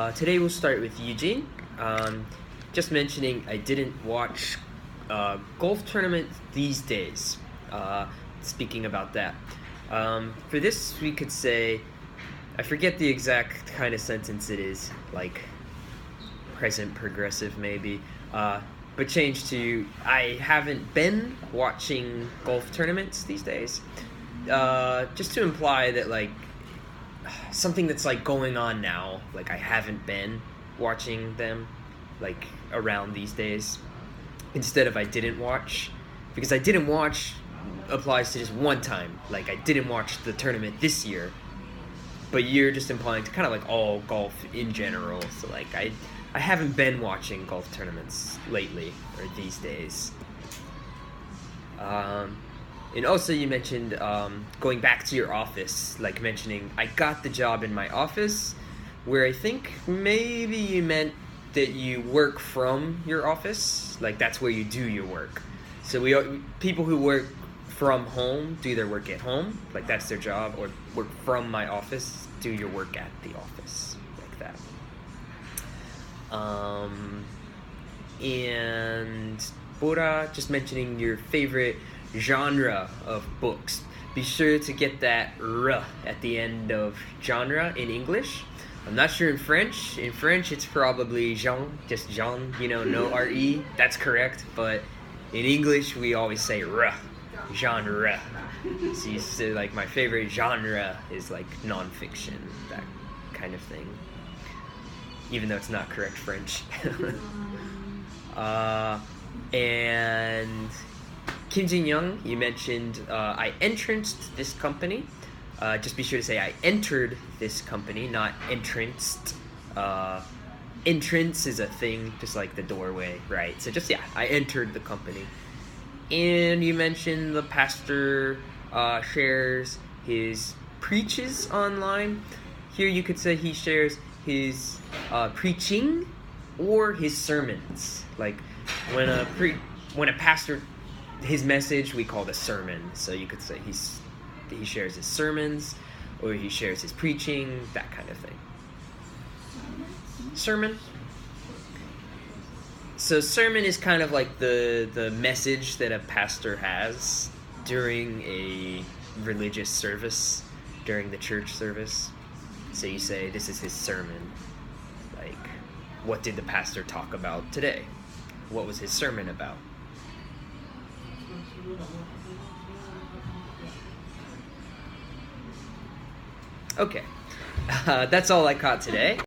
Today we'll start with Eugene. Just mentioning I didn't watch golf tournament these days. Speaking about that. For this we could say, I forget the exact kind of sentence it is, like present progressive maybe, but change to I haven't been watching golf tournaments these days. Just to imply that like something that's like going on now, like I haven't been watching them like around these days, instead of I didn't watch, because I didn't watch applies to just one time, like I didn't watch the tournament this year, but you're just implying to kind of like all golf in general. So like I haven't been watching golf tournaments lately or these days. And also you mentioned going back to your office, like mentioning I got the job in my office, where I think maybe you meant that you work from your office, like that's where you do your work. So people who work from home do their work at home, like that's their job, or work from my office, do your work at the office, like that. And Bora, just mentioning your favorite genre of books. Be sure to get that r at the end of genre in English. I'm not sure in French. In French, it's probably genre, just genre, no re. That's correct. But in English, we always say r, genre. So like my favorite genre is like nonfiction, that kind of thing. Even though it's not correct French. And Kim Jin-young, you mentioned I entranced this company. Just be sure to say I entered this company, not entranced. Entrance is a thing, just like the doorway, right? So just, I entered the company. And you mentioned the pastor shares his preaches online. Here you could say he shares his preaching or his sermons. Like when a pastor, his message we call the sermon. So you could say he shares his sermons, or he shares his preaching, that kind of thing. Sermon. So sermon is kind of like the message that a pastor has during a religious service, during the church service. So you say, this is his sermon. Like, what did the pastor talk about today? What was his sermon about? Okay, that's all I caught today.